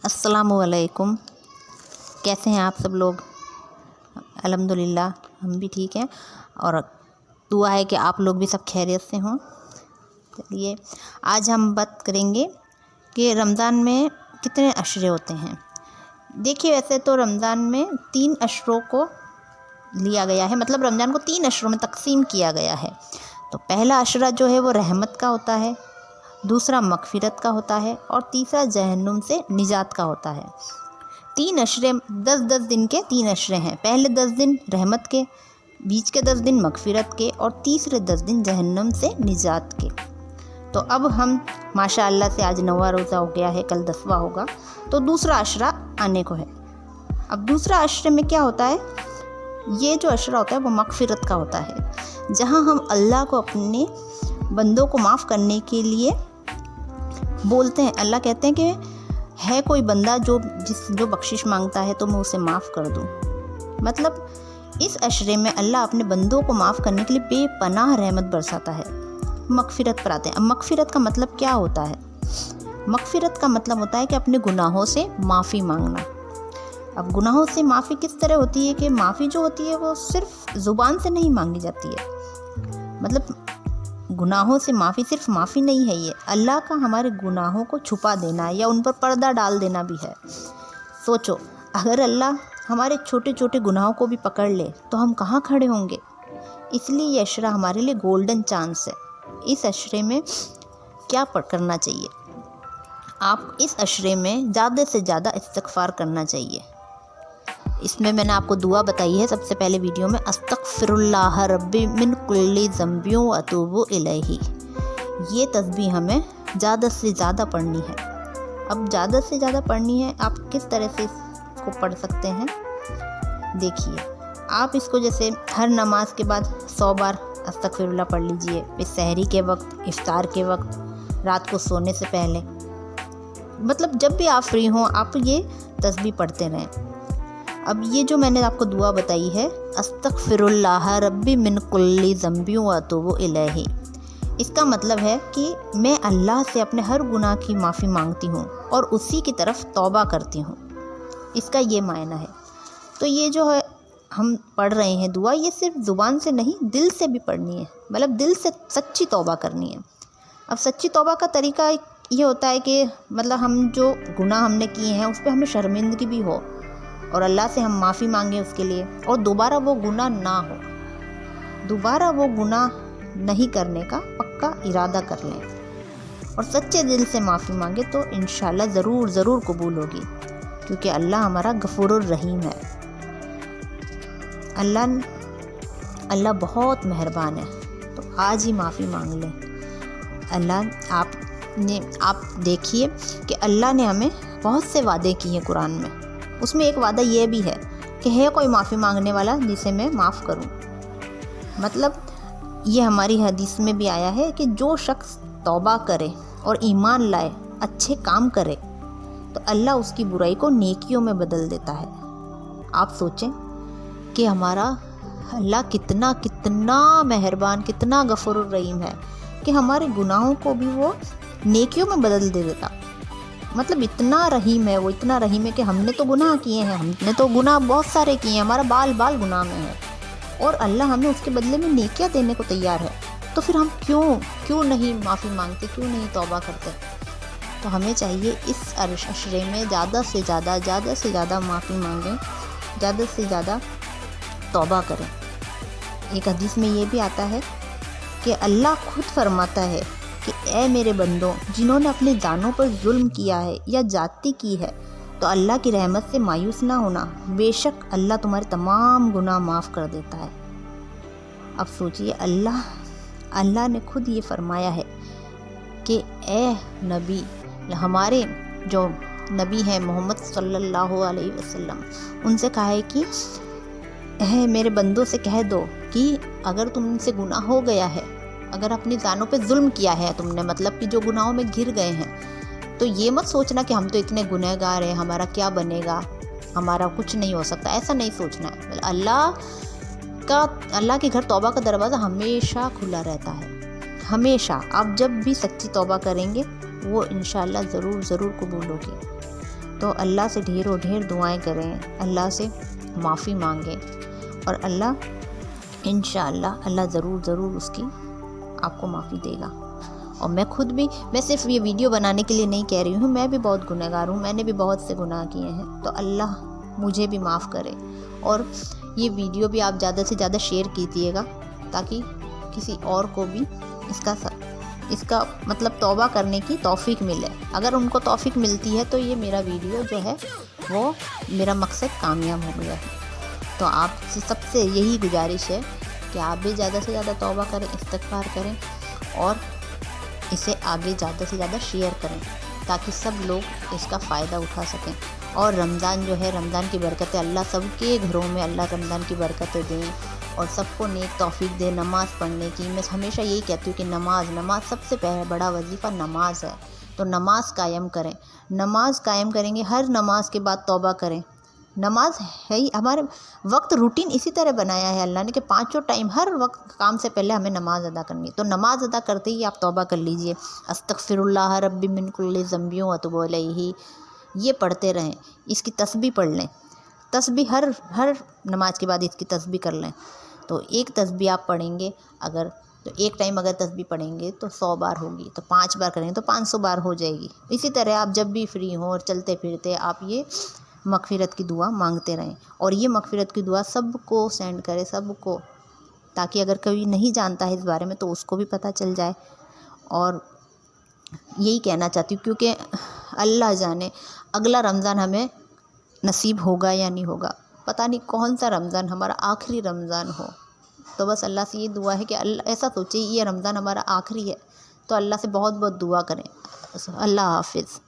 अस्सलाम वालेकुम। कैसे हैं आप सब लोग? अल्हम्दुलिल्लाह हम भी ठीक हैं और दुआ है कि आप लोग भी सब खैरियत से हों। चलिए आज हम बात करेंगे कि रमज़ान में कितने अशरे होते हैं। देखिए वैसे तो रमज़ान में 3 अशरों को लिया गया है, मतलब रमज़ान को 3 अशरों में तकसीम किया गया है। तो पहला अशरा जो है वो रहमत का होता है, दूसरा मग़फ़िरत का होता है और तीसरा जहन्नुम से निजात का होता है। 3 अशरे 10-10 दिन के 3 अशरे हैं। पहले 10 दिन रहमत के, बीच के 10 दिन मग़फ़िरत के और तीसरे 10 दिन जहन्नुम से निजात के। तो अब हम माशाअल्लाह से आज 9वां रोज़ा हो गया है, कल 10वां होगा, तो दूसरा अशरा आने को है। अब दूसरा अशरे में क्या होता है? ये जो अशरा होता है वो मग़फ़िरत का होता है, जहाँ हम अल्लाह को अपने बंदों को माफ़ करने के लिए बोलते हैं। अल्लाह कहते हैं कि है कोई बंदा जो बख्शिश मांगता है तो मैं उसे माफ़ कर दूँ। मतलब इस अशरे में अल्लाह अपने बंदों को माफ़ करने के लिए बेपनाह रहमत बरसाता है। मग़फ़िरत पर आते हैं। अब मग़फ़िरत का मतलब क्या होता है? मग़फ़िरत का मतलब होता है कि अपने गुनाहों से माफ़ी मांगना। अब गुनाहों से माफ़ी किस तरह होती है कि माफ़ी जो होती है वो सिर्फ़ ज़ुबान से नहीं मांगी जाती है। मतलब गुनाहों से माफ़ी सिर्फ माफ़ी नहीं है, ये अल्लाह का हमारे गुनाहों को छुपा देना या उन पर पर्दा डाल देना भी है। सोचो अगर अल्लाह हमारे छोटे छोटे गुनाहों को भी पकड़ ले तो हम कहाँ खड़े होंगे। इसलिए ये अशरा हमारे लिए गोल्डन चांस है। इस अशरे में क्या करना चाहिए? आप इस अशरे में ज़्यादा से ज़्यादा इस्तिग़फ़ार करना चाहिए। इसमें मैंने आपको दुआ बताई है सबसे पहले वीडियो में, अस्तग़फ़िरुल्लाह रब्बी मिन कुल्ली ज़ंबियों व अतूबु इलैही। ये तस्बीह हमें ज़्यादा से ज़्यादा पढ़नी है। अब ज़्यादा से ज़्यादा पढ़नी है, आप किस तरह से इसको पढ़ सकते हैं? देखिए आप इसको जैसे हर नमाज के बाद 100 बार अस्तग़फ़िरुल्लाह पढ़ लीजिए, फिर सहरी के वक्त, इफ्तार के वक्त, रात को सोने से पहले, मतलब जब भी आप फ्री हों आप ये तस्बीह पढ़ते रहें। अब ये जो मैंने आपको दुआ बताई है, अस्तग़फ़िरुल्लाह रब्बी मिन कुल्ली ज़ंबियों व अतूबु इलैही, इसका मतलब है कि मैं अल्लाह से अपने हर गुनाह की माफ़ी मांगती हूँ और उसी की तरफ तौबा करती हूँ। इसका ये मायना है। तो ये जो है हम पढ़ रहे हैं दुआ, ये सिर्फ ज़ुबान से नहीं दिल से भी पढ़नी है, मतलब दिल से सच्ची तौबा करनी है। अब सच्ची तौबा का तरीका ये होता है कि मतलब हम जो गुनाह हमने किए हैं उस पर हमें शर्मिंदगी भी हो और अल्लाह से हम माफ़ी मांगें उसके लिए, और दोबारा वो गुनाह ना हो, दोबारा वो गुनाह नहीं करने का पक्का इरादा कर लें और सच्चे दिल से माफ़ी मांगे तो इंशाल्लाह ज़रूर कबूल होगी, क्योंकि अल्लाह हमारा गफूरुर रहीम है। अल्लाह बहुत मेहरबान है। तो आज ही माफ़ी मांग लें। आप देखिए कि अल्लाह ने हमें बहुत से वादे किए हैं कुरान में। उसमें एक वादा ये भी है कि है कोई माफ़ी मांगने वाला जिसे मैं माफ़ करूं। मतलब ये हमारी हदीस में भी आया है कि जो शख्स तौबा करे और ईमान लाए, अच्छे काम करे, तो अल्लाह उसकी बुराई को नेकियों में बदल देता है। आप सोचें कि हमारा अल्लाह कितना मेहरबान, कितना गफूरुर रहीम है कि हमारे गुनाहों को भी वो नेकियों में बदल दे देता। मतलब इतना रहीम है वो, इतना रहीम है कि हमने तो गुनाह किए हैं, हमने तो गुनाह बहुत सारे किए हैं, हमारा बाल गुनाह में है, और अल्लाह हमें उसके बदले में नेकियां देने को तैयार है। तो फिर हम क्यों नहीं माफ़ी मांगते, क्यों नहीं तौबा करते? तो हमें चाहिए इस अशरे में ज़्यादा से ज़्यादा माफ़ी मांगें, ज़्यादा से ज़्यादा तौबा करें। एक हदीस में ये भी आता है कि अल्लाह खुद फरमाता है कि ऐ मेरे बंदों, जिन्होंने अपनी जानों पर जुल्म किया है या ज्यादती की है, तो अल्लाह की रहमत से मायूस ना होना, बेशक अल्लाह तुम्हारे तमाम गुनाह माफ़ कर देता है। अब सोचिए अल्लाह ने खुद ये फरमाया है कि ए नबी, हमारे जो नबी हैं मोहम्मद सल्लल्लाहु अलैहि वसल्लम, उनसे कहा है कि मेरे बंदों से कह दो कि अगर तुमसे गुनाह हो गया है, अगर अपनी जानों पे जुल्म किया है तुमने, मतलब कि जो गुनाहों में घिर गए हैं, तो ये मत सोचना कि हम तो इतने गुनहगार हैं, हमारा क्या बनेगा, हमारा कुछ नहीं हो सकता। ऐसा नहीं सोचना है। अल्लाह के घर तौबा का दरवाज़ा हमेशा खुला रहता है, हमेशा। आप जब भी सच्ची तौबा करेंगे वो इंशाअल्लाह ज़रूर कबूल होगी। تو اللہ سے ڈھیروں ڈھیر دعائیں کریں، اللہ سے معافی مانگیں، اور اللہ انشاءاللہ اللہ ضرور اس کی آپ کو معافی دے گا۔ اور میں صرف یہ ویڈیو بنانے کے لیے نہیں کہہ رہی ہوں، میں بھی بہت گنہگار ہوں، میں نے بھی بہت سے گناہ کیے ہیں، تو اللہ مجھے بھی معاف کرے۔ اور یہ ویڈیو بھی آپ زیادہ سے زیادہ شیئر کیجیے گا تاکہ کسی اور کو بھی اس کا مطلب توبہ کرنے کی توفیق ملے۔ اگر ان کو توفیق ملتی ہے تو یہ میرا ویڈیو جو ہے وہ میرا مقصد کامیاب ہو گیا ہے۔ تو آپ سے سب سے یہی گزارش ہے کہ آپ بھی زیادہ سے زیادہ توبہ کریں، استغفار کریں، اور اسے آگے زیادہ سے زیادہ شیئر کریں تاکہ سب لوگ اس کا فائدہ اٹھا سکیں۔ اور رمضان جو ہے، رمضان کی برکتیں اللہ سب کے گھروں میں اللہ رمضان کی برکتیں دیں اور سب کو نیک توفیق دے نماز پڑھنے کی۔ میں ہمیشہ یہی کہتی ہوں کہ نماز سب سے بڑا وظیفہ نماز ہے، تو نماز قائم کریں، نماز قائم کریں گے، ہر نماز کے بعد توبہ کریں۔ نماز ہے ہی ہمارے وقت روٹین اسی طرح بنایا ہے اللہ نے کہ 5 ٹائم ہر وقت کام سے پہلے ہمیں نماز ادا کرنی ہے، تو نماز ادا کرتے ہی آپ توبہ کر لیجئے، استغفر اللہ ربی من کل ذنب واتوب الیہ، یہ پڑھتے رہیں، اس کی تسبیح پڑھ لیں، تسبیح ہر نماز کے بعد اس کی تسبیح کر لیں۔ تو ایک تسبیح آپ پڑھیں گے تو ایک ٹائم اگر تسبیح پڑھیں گے تو 100 بار ہوگی، تو 5 بار کریں گے تو 500 بار ہو جائے گی۔ اسی طرح آپ جب بھی فری ہوں اور چلتے پھرتے آپ یہ مغفرت کی دعا مانگتے رہیں، اور یہ مغفرت کی دعا سب کو سینڈ کرے، سب کو، تاکہ اگر کوئی نہیں جانتا ہے اس بارے میں تو اس کو بھی پتہ چل جائے۔ اور یہی کہنا چاہتی ہوں کیونکہ اللہ جانے اگلا رمضان ہمیں نصیب ہوگا یا نہیں ہوگا، پتہ نہیں کون سا رمضان ہمارا آخری رمضان ہو۔ تو بس اللہ سے یہ دعا ہے کہ اللہ ایسا سوچے یہ رمضان ہمارا آخری ہے، تو اللہ سے بہت دعا کریں۔ اللہ حافظ۔